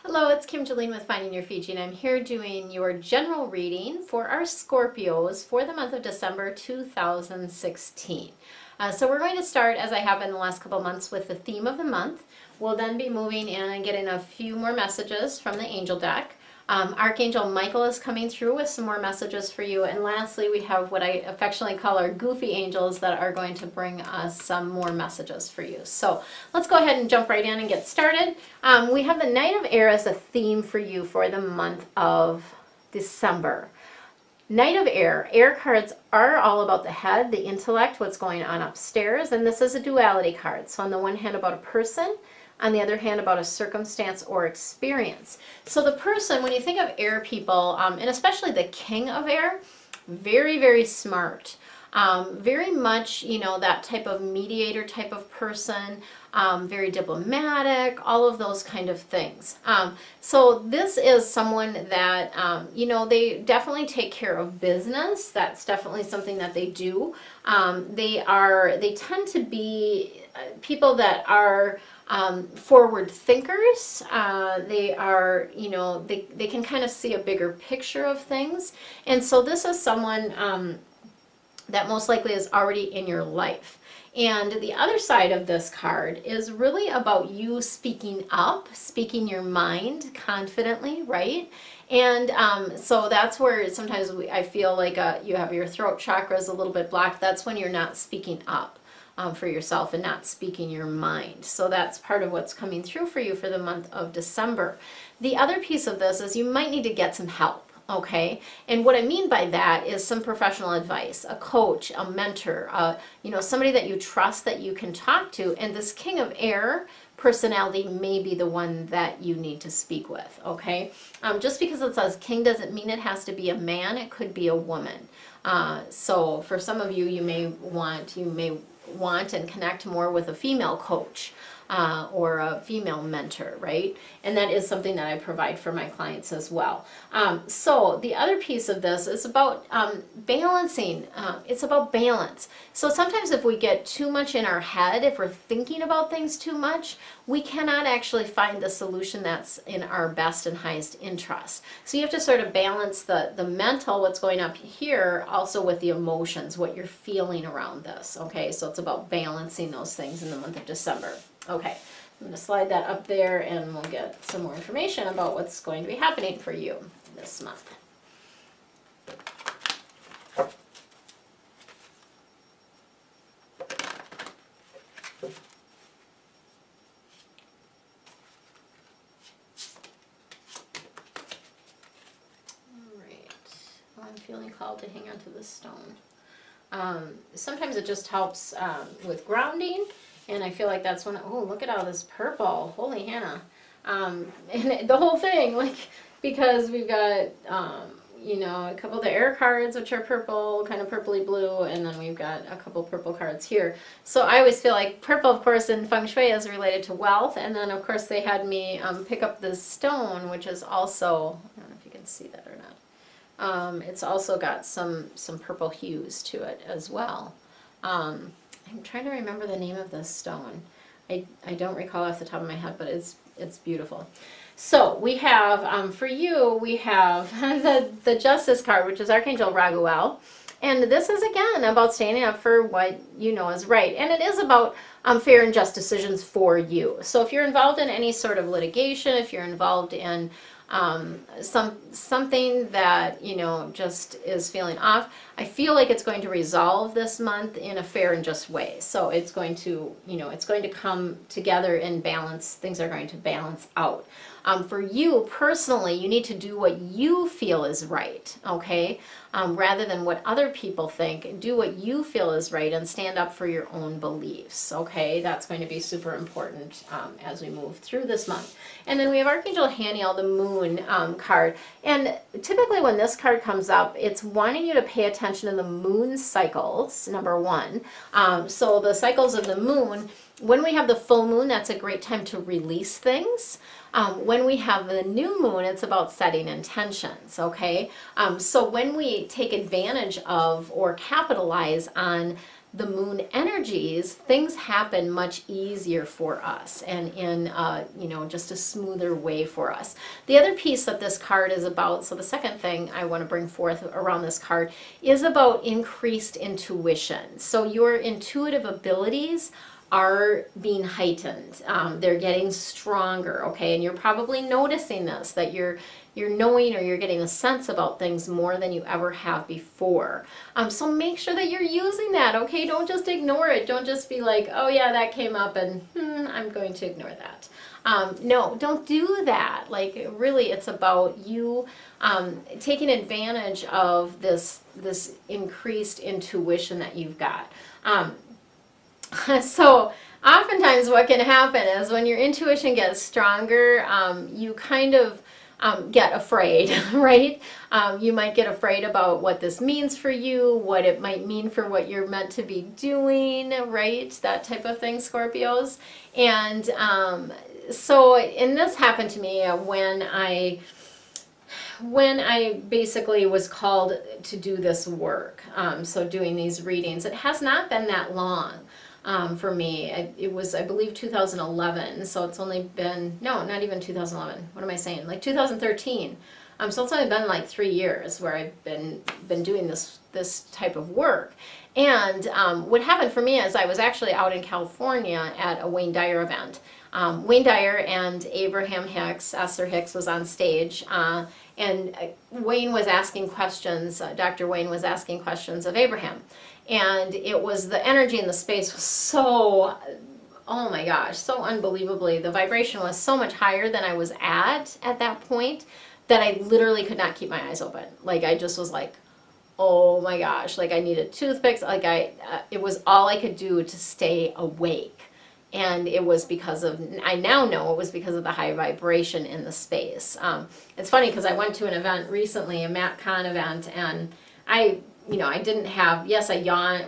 Hello, it's Kim Jolene with Finding Your Fiji, and I'm here doing your general reading for our Scorpios for the month of December 2016. So we're going to start, as I have in the last couple months, with the theme of the month. We'll then be moving in and getting a few more messages from the angel deck. Archangel Michael is coming through with some more messages for you. And lastly, we have what I affectionately call our goofy angels that are going to bring us some more messages for you. So let's go ahead and jump right in and get started. We have the Knight of Air as a theme for you for the month of December. Knight of Air. Air cards are all about the head, the intellect, what's going on upstairs. And this is a duality card. So on the one hand about a person, on the other hand about a circumstance or experience. So the person, when you think of air people, and especially the king of air, very, very smart. Very much, that type of mediator type of person, very diplomatic, all of those kind of things. So this is someone that, they definitely take care of business. That's definitely something that they do. They tend to be people that are forward thinkers. They are, they can kind of see a bigger picture of things. And so this is someone that most likely is already in your life. And the other side of this card is really about you speaking up, speaking your mind confidently, right? And so that's where sometimes I feel like you have your throat chakra is a little bit blocked. That's when you're not speaking up for yourself and not speaking your mind. So that's part of what's coming through for you for the month of December. The other piece of this is you might need to get some help. Okay, and what I mean by that is some professional advice, a coach, a mentor, somebody that you trust that you can talk to. And this King of Air personality may be the one that you need to speak with. Okay, just because it says king doesn't mean it has to be a man. It could be a woman. So for some of you, you may want and connect more with a female coach. Or a female mentor, right? And that is something that I provide for my clients as well. So the other piece of this is about balancing. It's about balance. So sometimes if we get too much in our head, if we're thinking about things too much, we cannot actually find the solution that's in our best and highest interest. So you have to sort of balance the mental, what's going up here, also with the emotions, what you're feeling around this, okay? So it's about balancing those things in the month of December. Okay, I'm going to slide that up there and we'll get some more information about what's going to be happening for you this month. I'm feeling called to hang on to this stone. Sometimes it just helps with grounding, and I feel like that's when, oh, look at all this purple, holy Hannah. And the whole thing, because we've got, a couple of the air cards, which are purple, kind of purpley blue, and then we've got a couple purple cards here. So I always feel like purple, of course, in Feng Shui is related to wealth, and then, of course, they had me pick up this stone, which is also, I don't know if you can see that or not. It's also got some purple hues to it as well. I'm trying to remember the name of this stone. I don't recall off the top of my head, but it's beautiful. So we have, for you, we have the Justice card, which is Archangel Raguel. And this is, again, about standing up for what you know is right. And it is about fair and just decisions for you. So if you're involved in any sort of litigation, if you're involved in something that, just is feeling off, I feel like it's going to resolve this month in a fair and just way. So it's going to, it's going to come together in balance. Things are going to balance out. For you personally, you need to do what you feel is right, okay? Rather than what other people think, do what you feel is right and stand up for your own beliefs, okay? That's going to be super important as we move through this month. And then we have Archangel Haniel, the Moon card. And typically when this card comes up, it's wanting you to pay attention to the moon cycles, number one. So the cycles of the moon, when we have the full moon, that's a great time to release things. When we have the new moon, it's about setting intentions, okay? So when we take advantage of or capitalize on the moon energies, things happen much easier for us and in, just a smoother way for us. The other piece that this card is about, so the second thing I want to bring forth around this card is about increased intuition. So your intuitive abilities are being heightened. They're getting stronger, okay? And you're probably noticing this, that you're knowing or you're getting a sense about things more than you ever have before. So make sure that you're using that, okay? Don't just ignore it. Don't just be like, oh yeah, that came up and I'm going to ignore that. No, don't do that. Like really, it's about you taking advantage of this increased intuition that you've got. So oftentimes what can happen is when your intuition gets stronger, you kind of get afraid, right? You might get afraid about what this means for you, what it might mean for what you're meant to be doing, right? That type of thing, Scorpios. And and this happened to me when I basically was called to do this work. So doing these readings, it has not been that long. For me, it was, I believe, 2011, so it's only been, no, not even 2011, what am I saying, like 2013, so it's only been like 3 years where I've been doing this type of work. And what happened for me is I was actually out in California at a Wayne Dyer event. Wayne Dyer and Abraham Hicks, Esther Hicks, was on stage, and Wayne was asking questions, Dr. Wayne was asking questions of Abraham. And it was, the energy in the space was so, oh my gosh, so unbelievably, the vibration was so much higher than I was at that point that I literally could not keep my eyes open. Like I just was like, oh my gosh, like I needed toothpicks, like it was all I could do to stay awake. And it was because of, I now know it was because of the high vibration in the space. It's funny because I went to an event recently, a Matt Kahn event, and I didn't have, yes, I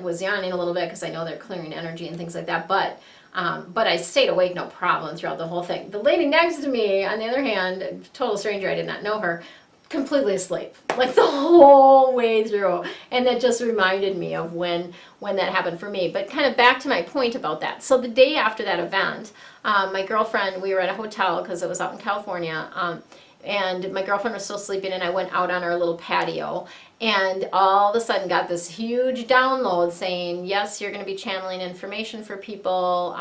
was yawning a little bit because I know they're clearing energy and things like that, but I stayed awake no problem throughout the whole thing. The lady next to me, on the other hand, total stranger, I did not know her, completely asleep, like the whole way through. And that just reminded me of when that happened for me. But kind of back to my point about that. So the day after that event, my girlfriend, we were at a hotel because it was out in California, and my girlfriend was still sleeping, and I went out on our little patio, and all of a sudden got this huge download saying, yes, you're going to be channeling information for people,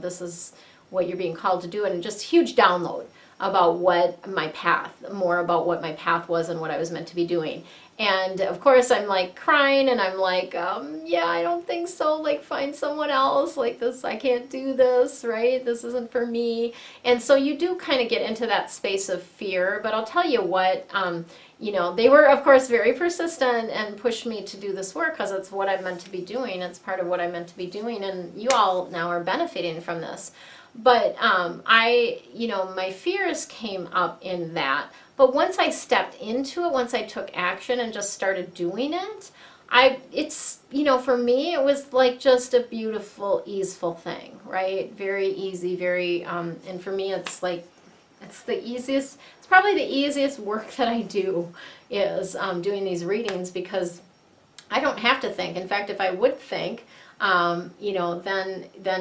this is what you're being called to do, and just huge download about more about what my path was and what I was meant to be doing. And of course I'm like crying, and I'm like, yeah, I don't think so, like find someone else, like this, I can't do this, right? This isn't for me. And so you do kind of get into that space of fear, but I'll tell you what, they were of course very persistent and pushed me to do this work because it's what I'm meant to be doing. It's part of what I'm meant to be doing, and you all now are benefiting from this. But my fears came up in that. But once I stepped into it, once I took action and just started doing it, for me, it was like just a beautiful, easeful thing, right? Very easy, very, and for me, it's probably the easiest work that I do is doing these readings, because I don't have to think. In fact, if I would think, then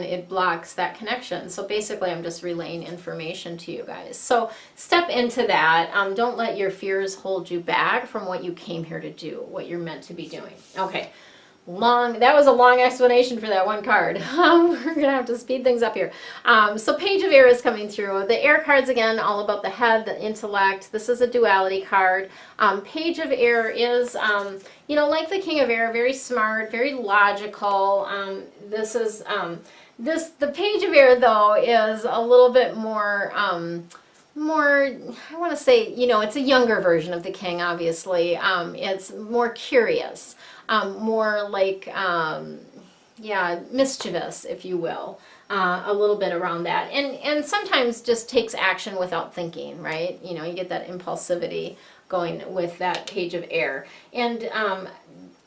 it blocks that connection. So basically I'm just relaying information to you guys. So step into that. Don't let your fears hold you back from what you came here to do, what you're meant to be doing. Okay. That was a long explanation for that one card. We're gonna have to speed things up here. So Page of Air is coming through. The air cards, again, all about the head, the intellect. This is a duality card. Page of Air is, like the King of Air, very smart, very logical. The Page of Air, though, is a little bit more, I want to say, it's a younger version of the King, obviously. It's more curious. More like, mischievous, if you will, a little bit around that. And sometimes just takes action without thinking, right? You get that impulsivity going with that Page of Air. And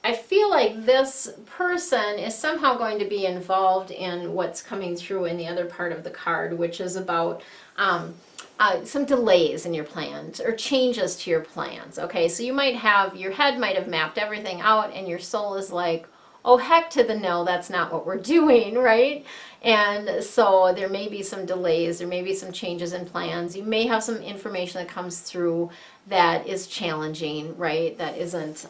I feel like this person is somehow going to be involved in what's coming through in the other part of the card, which is about some delays in your plans or changes to your plans. Okay, so your head might have mapped everything out, and your soul is like, oh heck to the no, that's not what we're doing, right? And so there may be some delays, there may be some changes in plans. You may have some information that comes through that is challenging, right? That isn't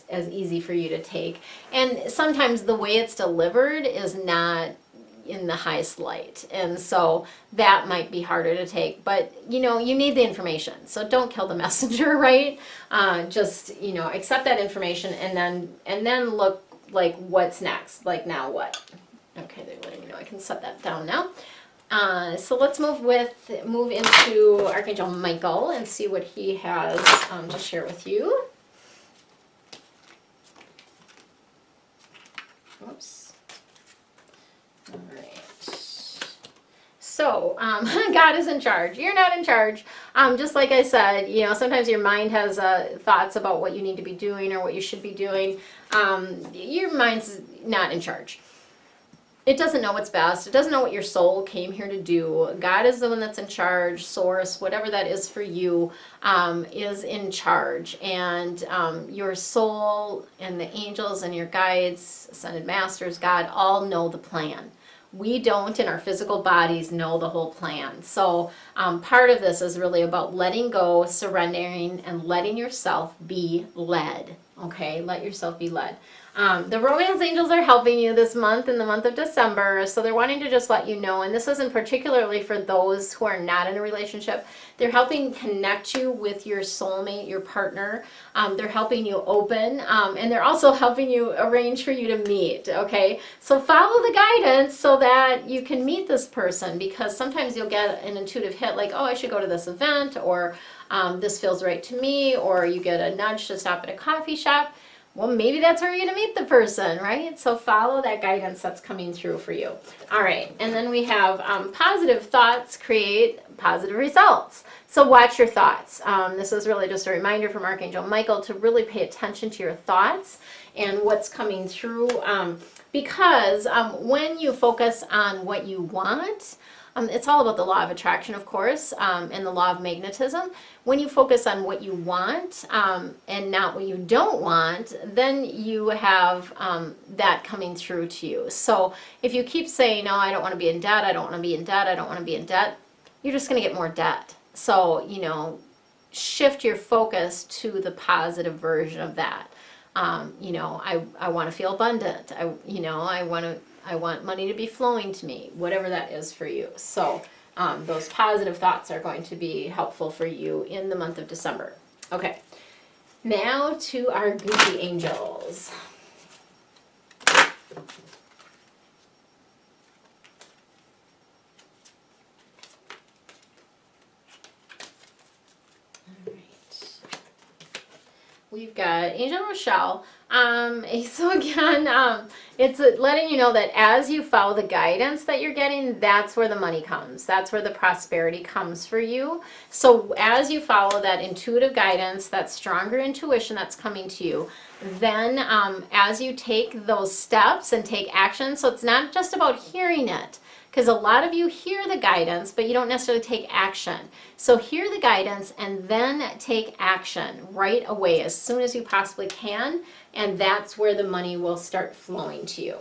as easy for you to take. And sometimes the way it's delivered is not in the highest light, and so that might be harder to take, but you know, you need the information, so don't kill the messenger, right? Just, you know, accept that information and then look like what's next, like now what. Okay, they're letting me know I can set that down now. So let's move into Archangel Michael and see what he has to share with you. Oops. All right. So, God is in charge. You're not in charge. Just like I said, you know, sometimes your mind has thoughts about what you need to be doing or what you should be doing. Your mind's not in charge. It doesn't know what's best. It doesn't know what your soul came here to do. God is the one that's in charge. Source, whatever that is for you, is in charge. And your soul and the angels and your guides, ascended masters, God, all know the plan. We don't in our physical bodies know the whole plan. So part of this is really about letting go, surrendering, and letting yourself be led. Okay, let yourself be led. The romance angels are helping you this month, in the month of December, so they're wanting to just let you know, and this isn't particularly for those who are not in a relationship. They're helping connect you with your soulmate, your partner. They're helping you open, and they're also helping you arrange for you to meet, okay? So follow the guidance so that you can meet this person, because sometimes you'll get an intuitive hit like, oh, I should go to this event, or this feels right to me, or you get a nudge to stop at a coffee shop. Well, maybe that's where you're going to meet the person, right? So follow that guidance that's coming through for you. All right, and then we have positive thoughts create positive results. So watch your thoughts. This is really just a reminder from Archangel Michael to really pay attention to your thoughts and what's coming through, because when you focus on what you want, it's all about the law of attraction, of course, and the law of magnetism. When you focus on what you want and not what you don't want, then you have that coming through to you. So if you keep saying, no, I don't want to be in debt, I don't want to be in debt, I don't want to be in debt, you're just going to get more debt. So, you know, shift your focus to the positive version of that. You know, I want to feel abundant. I want money to be flowing to me, whatever that is for you. So those positive thoughts are going to be helpful for you in the month of December. Okay, now to our goofy angels. We've got Angel Rochelle. So again, it's letting you know that as you follow the guidance that you're getting, that's where the money comes. That's where the prosperity comes for you. So as you follow that intuitive guidance, that stronger intuition that's coming to you, then as you take those steps and take action, so it's not just about hearing it, because a lot of you hear the guidance, but you don't necessarily take action. So hear the guidance and then take action right away as soon as you possibly can, and that's where the money will start flowing to you.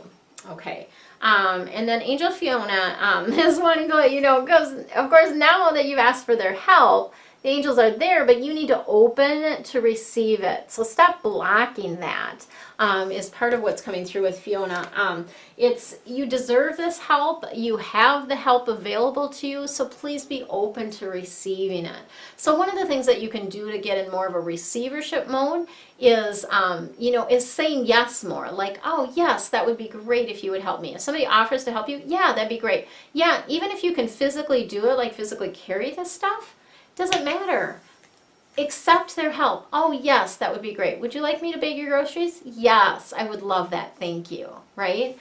Okay. And then Angel Fiona is wanting to let you know, because of course now that you've asked for their help, the angels are there, but you need to open to receive it. So stop blocking that. Is part of what's coming through with Fiona. It's you deserve this help. You have the help available to you, so please be open to receiving it. So one of the things that you can do to get in more of a receivership mode is, is saying yes more. Like, oh yes, that would be great if you would help me. If somebody offers to help you, yeah, that'd be great. Yeah, even if you can physically do it, like physically carry this stuff, doesn't matter. Accept their help. Oh yes, that would be great. Would you like me to bag your groceries? Yes, I would love that. Thank you. Right?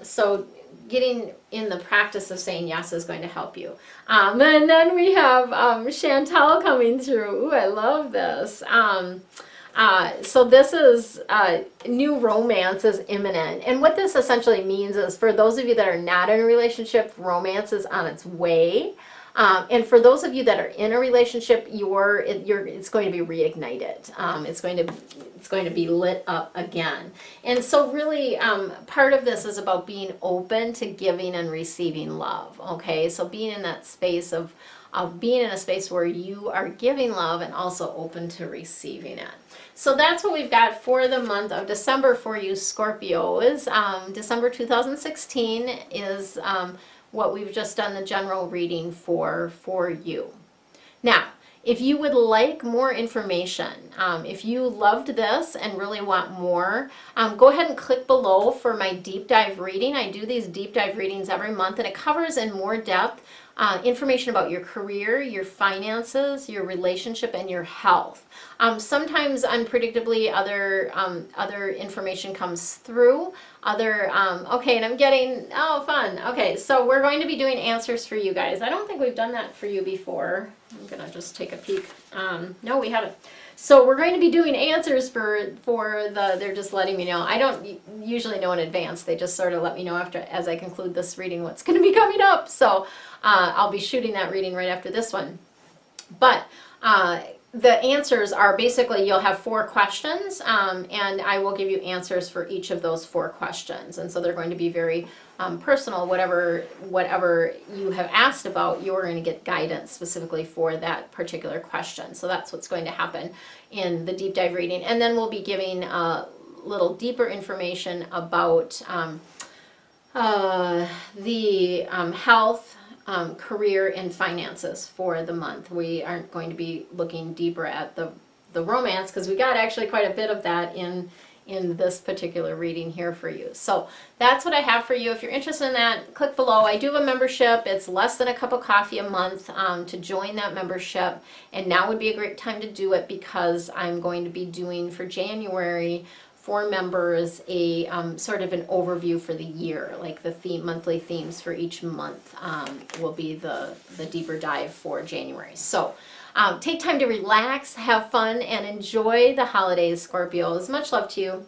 So getting in the practice of saying yes is going to help you. And then we have Chantal coming through. Ooh, I love this. So this is new romance is imminent. And what this essentially means is for those of you that are not in a relationship, romance is on its way. And for those of you that are in a relationship, it's going to be reignited. It's going to be lit up again. And so really, part of this is about being open to giving and receiving love. Okay, so being in that space of being in a space where you are giving love and also open to receiving it. So that's what we've got for the month of December for you Scorpios. December 2016 is what we've just done the general reading for you. Now, if you would like more information, if you loved this and really want more, go ahead and click below for my deep dive reading. I do these deep dive readings every month, and it covers in more depth information about your career, your finances, your relationship, and your health. Sometimes unpredictably other information comes through. Okay, and I'm getting, oh, fun. Okay, so we're going to be doing answers for you guys. I don't think we've done that for you before. I'm going to just take a peek. No, we haven't. So we're going to be doing answers for they're just letting me know. I don't usually know in advance. They just sort of let me know as I conclude this reading what's going to be coming up. So I'll be shooting that reading right after this one. But the answers are basically, you'll have 4 questions, and I will give you answers for each of those 4 questions. And so they're going to be very personal. Whatever you have asked about, you're going to get guidance specifically for that particular question. So that's what's going to happen in the deep dive reading. And then we'll be giving a little deeper information about the health, career, and finances for the month. We aren't going to be looking deeper at the romance, because we got actually quite a bit of that in this particular reading here for you. So that's what I have for you. If you're interested in that, click below. I do have a membership. It's less than a cup of coffee a month to join that membership, and now would be a great time to do it, because I'm going to be doing for January for members a sort of an overview for the year, like the monthly themes for each month will be the deeper dive for January. So take time to relax, have fun, and enjoy the holidays, Scorpios. Much love to you.